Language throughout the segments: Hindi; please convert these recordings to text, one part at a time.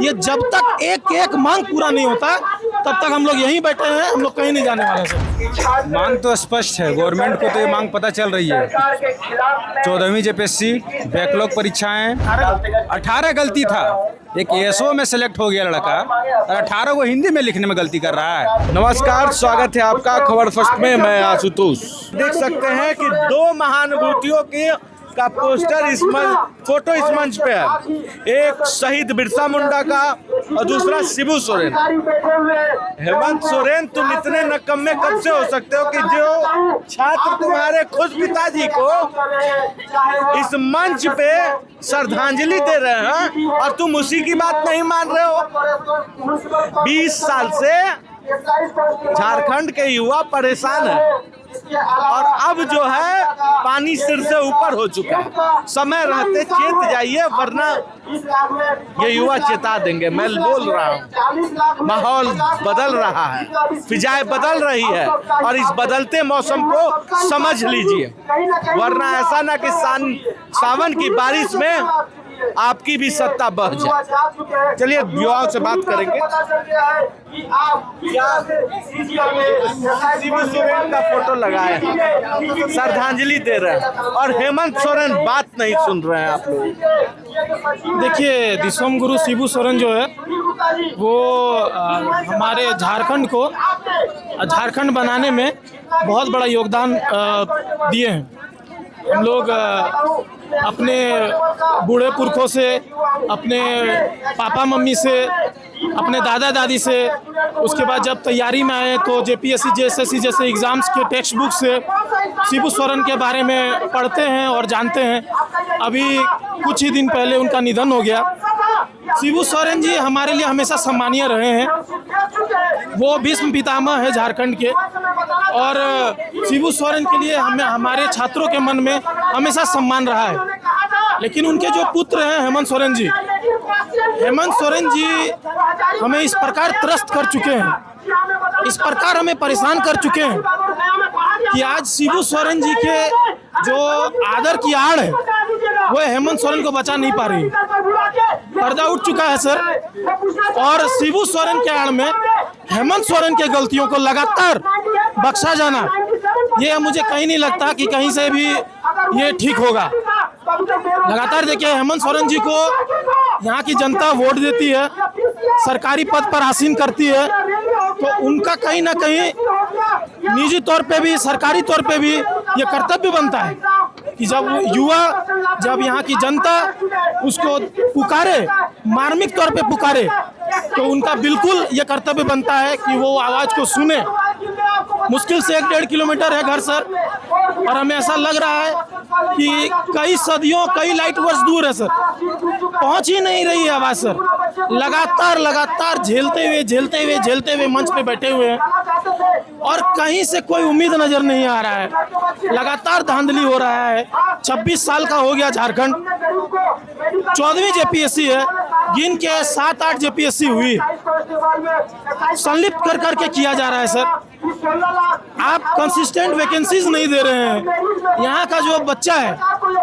ये जब तक एक एक मांग पूरा नहीं होता तब तक हम लोग यहीं बैठे हैं, हम लोग कहीं नहीं जाने वाले सर। मांग तो स्पष्ट है, गवर्नमेंट को तो ये मांग पता चल रही है। 14वीं जेपीएससी बैकलॉग परीक्षाएं 18 गलती था, एक एएसओ में सेलेक्ट हो गया लड़का और 18 को हिंदी में लिखने में गलती कर रहा है। नमस्कार, स्वागत है आपका खबर फर्स्ट में। मैं आशुतोष। देख सकते हैं कि दो महानुभूतियों की का पोस्टर फोटो इस मंच पे है। एक शहीद बिरसा मुंडा का और दूसरा शिबू सोरेन। हेमंत सोरेन, तुम इतने नकम्मे कब से हो सकते हो कि जो छात्र तुम्हारे खुद पिताजी को इस मंच पे श्रद्धांजलि दे रहे हैं और तुम उसी की बात नहीं मान रहे हो। 20 साल से झारखंड के युवा परेशान है और अब जो है पानी सिर से ऊपर हो चुका है। समय रहते चेत जाइए, वरना ये युवा चेता देंगे। मैं बोल रहा हूँ, माहौल बदल रहा है, फिजाएं बदल रही है और इस बदलते मौसम को समझ लीजिए, वरना ऐसा ना कि सावन की बारिश में आपकी भी सत्ता बह जाए। चलिए युवाओं से बात करेंगे। शिबू सोरेन का फोटो लगाए, श्रद्धांजलि दे रहे हैं और हेमंत सोरेन बात नहीं सुन रहे हैं आप लोग। देखिए, दिसोम गुरु शिबू सोरेन जो है वो हमारे झारखंड को झारखंड बनाने में बहुत बड़ा योगदान दिए हैं। हम लोग अपने बूढ़े पुरखों से, अपने पापा मम्मी से, अपने दादा दादी से, उसके बाद जब तैयारी में आए तो जेपीएससी जेएसएससी जैसे एग्ज़ाम्स के टेक्स्ट बुक से शिबू सोरेन के बारे में पढ़ते हैं और जानते हैं। अभी कुछ ही दिन पहले उनका निधन हो गया। शिबू सोरेन जी हमारे लिए हमेशा सम्मानीय रहे हैं। वो भीष्म पितामह है झारखंड के और शिबू सोरेन के लिए हमारे छात्रों के मन में हमेशा सम्मान रहा है। लेकिन उनके जो पुत्र हैं हेमंत सोरेन जी हमें इस प्रकार त्रस्त कर चुके हैं, इस प्रकार हमें परेशान कर चुके हैं कि आज शिबू सोरेन जी के जो आदर की आड़ है वो हेमंत सोरेन को बचा नहीं पा रही। पर्दा उठ चुका है सर, और शिबू सोरेन के आड़ में हेमंत सोरेन के गलतियों को लगातार बख्शा जाना, ये मुझे कहीं नहीं लगता कि कहीं से भी ये ठीक होगा। लगातार देखिए, हेमंत सोरेन जी को यहाँ की जनता वोट देती है, सरकारी पद पर आसीन करती है, तो उनका कहीं ना कहीं निजी तौर पे भी, सरकारी तौर पे भी ये कर्तव्य बनता है कि जब यहाँ की जनता उसको पुकारे, मार्मिक तौर पे पुकारे, तो उनका बिल्कुल ये कर्तव्य बनता है कि वो आवाज़ को सुने। मुश्किल से 1-1.5 किलोमीटर है घर सर, और हमें ऐसा लग रहा है कि कई सदियों, कई लाइट वर्ष दूर है सर, पहुंच ही नहीं रही है आवाज़ सर। लगातार झेलते हुए मंच पे बैठे हुए हैं और कहीं से कोई उम्मीद नजर नहीं आ रहा है। लगातार धांधली हो रहा है। 26 साल का हो गया झारखंड, 14वीं जेपीएससी है, गिन के 7-8 जेपीएससी हुई, संलिप्त कर करके किया जा रहा है सर। आप कंसिस्टेंट वैकेंसीज नहीं दे रहे हैं। यहाँ का जो बच्चा है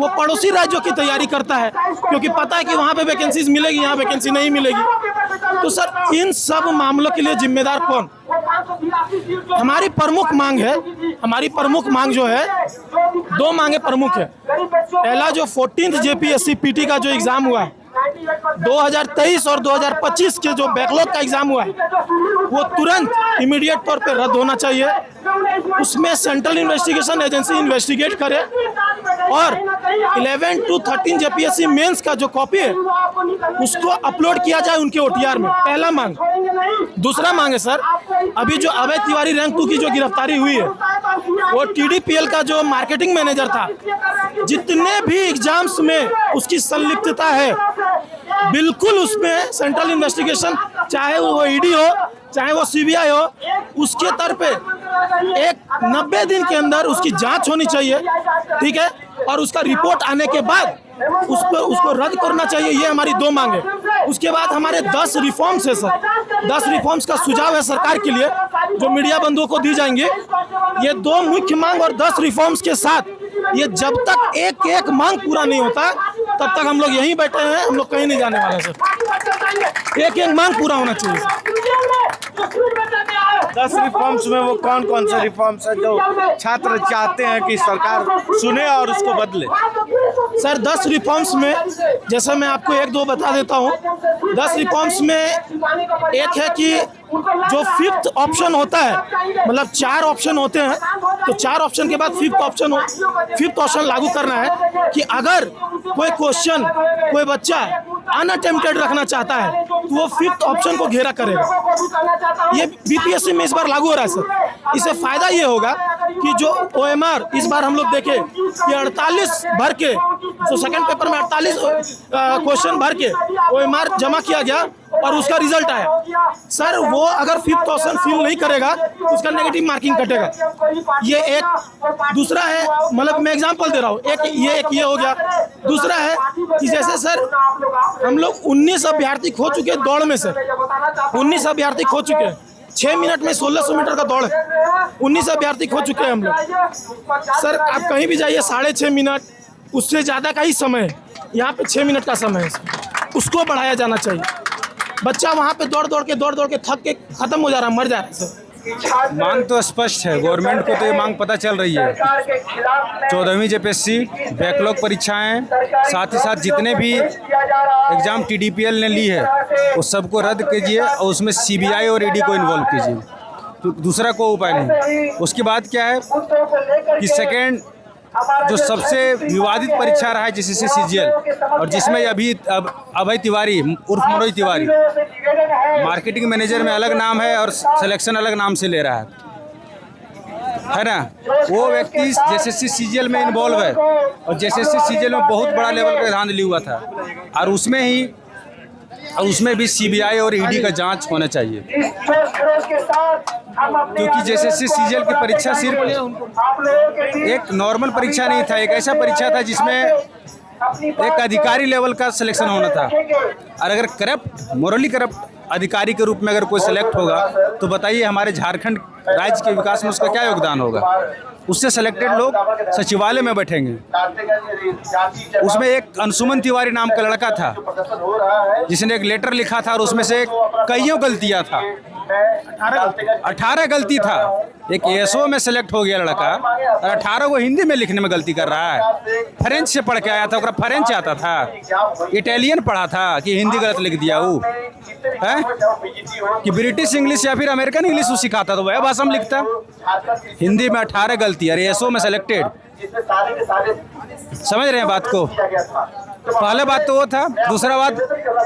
वो पड़ोसी राज्यों की तैयारी करता है क्योंकि पता है कि वहाँ पे वैकेंसीज मिलेगी, यहाँ वैकेंसी नहीं मिलेगी। तो सर, इन सब मामलों के लिए जिम्मेदार कौन? हमारी प्रमुख मांग जो है, 2 मांगे प्रमुख है। पहला जो 14th जेपीएससी पीटी का जो एग्जाम हुआ है, 2023 और 2025 के जो बैकलॉग का एग्जाम हुआ है, वो तुरंत इमीडिएट तौर पे रद्द होना चाहिए। उसमें सेंट्रल इन्वेस्टिगेशन एजेंसी इन्वेस्टिगेट करे और 11 to 13 जेपीएससी मेंस का जो कॉपी है उसको अपलोड किया जाए उनके ओटीआर में। पहला मांग। दूसरा मांग है सर, अभी जो अभय तिवारी रैंक 2 की जो गिरफ्तारी हुई है, वो टीडीपीएल का जो मार्केटिंग मैनेजर था, जितने भी एग्जाम्स में उसकी संलिप्तता है, बिल्कुल उसमें सेंट्रल इन्वेस्टिगेशन, चाहे वो ईडी हो चाहे वो सीबीआई हो, उसके तरफ पे एक 90 दिन के अंदर उसकी जांच होनी चाहिए, ठीक है, और उसका रिपोर्ट आने के बाद उसको रद्द करना चाहिए। ये हमारी 2 मांग है। उसके बाद हमारे 10 रिफॉर्म्स है सर, 10 रिफॉर्म्स का सुझाव है सरकार के लिए जो मीडिया बंधुओं को दी जाएंगे। ये 2 मुख्य मांग और 10 रिफॉर्म्स के साथ ये जब तक एक एक मांग पूरा नहीं होता तब तक हम लोग यहीं बैठे हैं, हम लोग कहीं नहीं जाने वाले सर। एक एक मांग पूरा होना चाहिए। 10 रिफॉर्म्स में वो कौन कौन से रिफॉर्म्स है जो छात्र चाहते हैं कि सरकार सुने और उसको बदले? सर 10 रिफॉर्म्स में जैसे मैं आपको एक दो बता देता हूँ। 10 रिफॉर्म्स में एक है कि जो 5th ऑप्शन होता है, मतलब 4 ऑप्शन होते हैं, तो 4 ऑप्शन के बाद 5th ऑप्शन लागू करना है कि अगर कोई क्वेश्चन कोई बच्चा अनअटेम्प्टेड रखना चाहता है तो वो 5th ऑप्शन को घेरा करेगा। ये बीपीएससी में इस बार लागू हो रहा है सर। इससे फायदा ये होगा कि जो OMR इस बार हम लोग देखें कि 48 भर के, तो सेकंड पेपर में 48 क्वेश्चन भर के OMR जमा किया गया और उसका रिजल्ट आया। सर वो अगर 5th ऑप्शन फिल नहीं करेगा तो उसका नेगेटिव मार्किंग कटेगा। ये एक। दूसरा है, मतलब मैं एग्जांपल दे रहा हूँ, एक ये हो गया। दूसरा है कि जैसे सर हम लोग 19 अभ्यर्थी खो चुके हैं दौड़ में। सर 19 अभ्यर्थी खो चुके हैं। 6 मिनट में 1600 मीटर का दौड़ है, 19 अभ्यर्थी खो चुके हैं हम लोग। सर आप कहीं भी जाइए 6.5 मिनट, उससे ज़्यादा का ही समय है। यहाँ पे 6 मिनट का समय है, उसको बढ़ाया जाना चाहिए। बच्चा वहाँ पे दौड़ दौड़ के थक के खत्म हो जा रहा है, मर जा रहा है सर। मांग तो स्पष्ट है, गवर्नमेंट को तो ये मांग पता चल रही है। 14वीं JPSC बैकलॉग परीक्षाएं, साथ ही साथ जितने भी एग्ज़ाम TDPL ने ली है उस सबको रद्द कीजिए और उसमें CBI और ED को इन्वॉल्व कीजिए, तो दूसरा कोई उपाय नहीं। उसके बाद क्या है कि सेकेंड जो सबसे विवादित परीक्षा रहा है JCC CGL, और जिसमें अभी अभय तिवारी उर्फ मनोज तिवारी मार्केटिंग मैनेजर में अलग नाम है और सिलेक्शन अलग नाम से ले रहा है ना। वो व्यक्ति JCC CGL में इन्वॉल्व है और JCC CGL में बहुत बड़ा लेवल का धांधली हुआ था, और उसमें भी CBI और ED का जांच होना चाहिए, क्योंकि JCC CGL की परीक्षा सिर्फ एक नॉर्मल परीक्षा नहीं था, एक ऐसा परीक्षा था जिसमें एक अधिकारी लेवल का सिलेक्शन होना था। और अगर मोरली करप्ट अधिकारी के रूप में अगर कोई सिलेक्ट होगा तो बताइए हमारे झारखंड राज्य के विकास में उसका क्या योगदान होगा। उससे सिलेक्टेड लोग सचिवालय में बैठेंगे। उसमें एक अंशुमन तिवारी नाम का लड़का था जिसने एक लेटर लिखा था और उसमें से कईयों गलतियां था, 18 गलती था। एक ASO में सेलेक्ट हो गया लड़का और 18 को हिंदी में लिखने में गलती कर रहा है। फ्रेंच से पढ़ के आया था, ओकरा फ्रेंच आता था, इटालियन पढ़ा था कि हिंदी गलत लिख दिया वो है कि ब्रिटिश इंग्लिश या फिर अमेरिकन इंग्लिश वो सिखाता तो वह भाषा में लिखता। हिंदी में 18 गलती और ASO में सेलेक्टेड। समझ रहे हैं बात को? पहला बात तो वो था। दूसरा बात,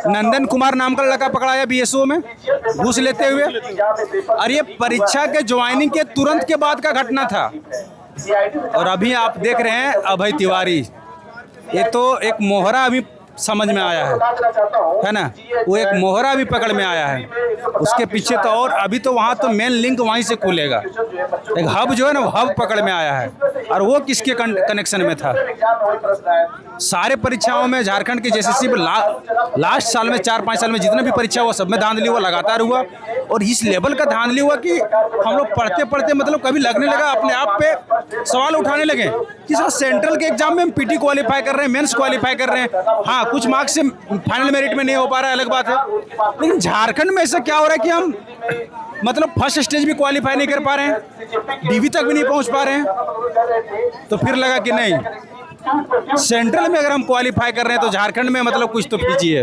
नंदन कुमार नाम का लड़का पकड़ाया BSO में घूस लेते हुए, और ये परीक्षा के ज्वाइनिंग के तुरंत के बाद का घटना था। और अभी आप देख रहे हैं अभय तिवारी, ये तो एक मोहरा अभी समझ में आया है ना, वो एक मोहरा अभी पकड़ में आया है। उसके पीछे तो और अभी तो वहाँ तो मेन लिंक वहीं से खुलेगा। एक हब जो है ना, हब पकड़ में आया है, और वो किसके कनेक्शन में था। सारे परीक्षाओं में झारखंड की JCC में लास्ट साल में 4-5 साल में जितने भी परीक्षा हुआ सब में धांधली हुआ, लगातार हुआ। और इस लेवल का धांधली हुआ कि हम लोग पढ़ते पढ़ते मतलब कभी लगने लगा अपने आप पे सवाल उठाने लगे कि सर सेंट्रल के एग्जाम में हम PT क्वालिफाई कर रहे हैं, मेंस क्वालिफाई कर रहे हैं, हाँ कुछ मार्क्स से फाइनल मेरिट में नहीं हो पा रहा है, अलग बात है। लेकिन झारखंड में ऐसा क्या हो रहा है कि हम मतलब फर्स्ट स्टेज भी क्वालिफाई नहीं कर पा रहे हैं, DV तक भी नहीं पहुंच पा रहे हैं। तो फिर लगा कि नहीं, सेंट्रल में अगर हम क्वालिफाई कर रहे हैं तो झारखंड में मतलब कुछ तो कीजिए।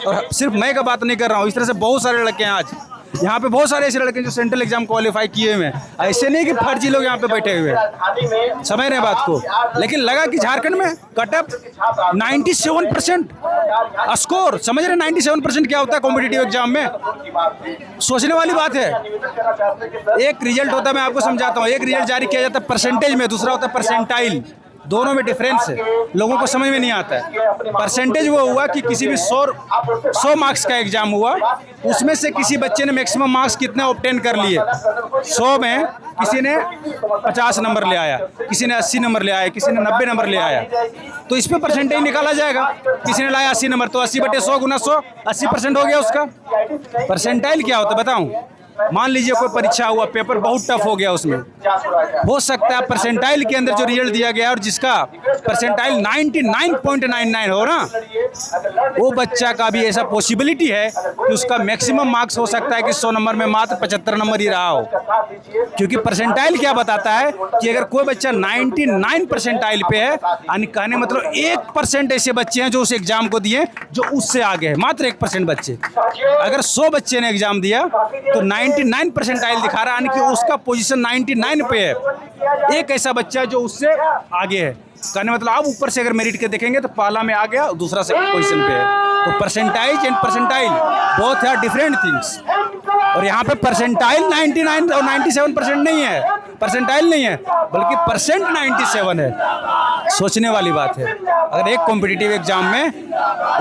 और सिर्फ मैं का बात नहीं कर रहा हूँ, इस तरह से बहुत सारे लड़के हैं आज यहाँ पे, बहुत सारे ऐसे लड़के जो सेंट्रल एग्जाम क्वालिफाई किए हुए हैं। ऐसे नहीं कि फर्जी लोग यहाँ पे बैठे हुए हैं, समझ रहे हैं बात को। लेकिन लगा कि झारखंड में कटअप 97% स्कोर, समझ रहे हैं 97% क्या होता है कॉम्पिटिटिव एग्जाम में, सोचने वाली बात है। एक रिजल्ट होता है, मैं आपको समझाता हूँ, एक रिजल्ट जारी किया जाता है परसेंटेज में, दूसरा होता है परसेंटाइल। दोनों में डिफरेंस है, लोगों को समझ में नहीं आता है। परसेंटेज वो हुआ कि किसी भी 100 मार्क्स का एग्जाम हुआ, उसमें से किसी बच्चे ने मैक्सिमम मार्क्स कितने ऑब्टेन कर लिए। 100 में किसी ने 50 नंबर ले आया, किसी ने 80 नंबर ले आया, किसी ने 90 नंबर ले आया, तो इस पर परसेंटेज निकाला जाएगा। किसी ने लाया 80 नंबर, तो 80/100 × 100 80% हो गया उसका। परसेंटाइल क्या होता है बताऊं? मान लीजिए कोई परीक्षा हुआ, पेपर बहुत टफ हो गया, उसमें हो सकता है परसेंटाइल के अंदर जो रिजल्ट दिया गया और जिसका परसेंटाइल 99.99 हो ना, वो बच्चा का भी ऐसा पॉसिबिलिटी है कि उसका मैक्सिमम मार्क्स हो सकता है कि 100 नंबर में मात्र 75 नंबर ही रहा हो। क्योंकि परसेंटाइल क्या बताता है कि अगर कोई बच्चा 99 परसेंटाइल पे है, यानी कहने मतलब 1% ऐसे बच्चे हैं जो उस एग्जाम को दिए जो उससे आगे है, मात्र 1% बच्चे। अगर 100 बच्चे ने एग्जाम दिया तो 99 परसेंटाइल दिखा रहा है, यानी कि उसका पोजीशन 99 पे है। एक ऐसा बच्चा जो उससे आगे है, कहने मतलब आप ऊपर से अगर मेरिट के देखेंगे तो पहला में आ गया, दूसरा से पोजीशन पे है। तो percentage and percentile both are different things. और यहाँ पे परसेंटाइल 99 और 97% नहीं है, परसेंटाइल नहीं है, बल्कि परसेंट 97 है। सोचने वाली बात है। अगर एक कॉम्पिटिटिव एग्जाम में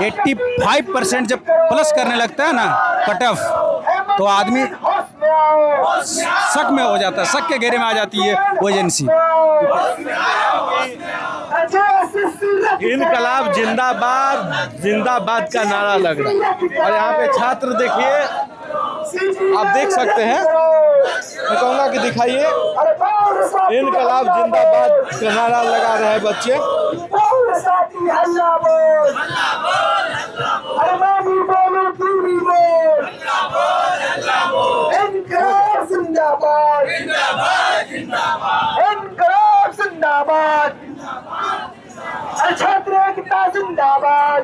85% जब प्लस करने लगता है ना कट ऑफ, तो आदमी शक में हो जाता है, शक के घेरे में आ जाती है वो एजेंसी। इनकलाब जिंदाबाद जिंदाबाद का नारा लग रहा है। और यहाँ पे छात्र देखिए, आप देख सकते हैं, मैं कहूँगा कि दिखाइए, इनकलाब जिंदाबाद का नारा लगा रहे हैं बच्चे। छात्र एकता जिंदाबाद।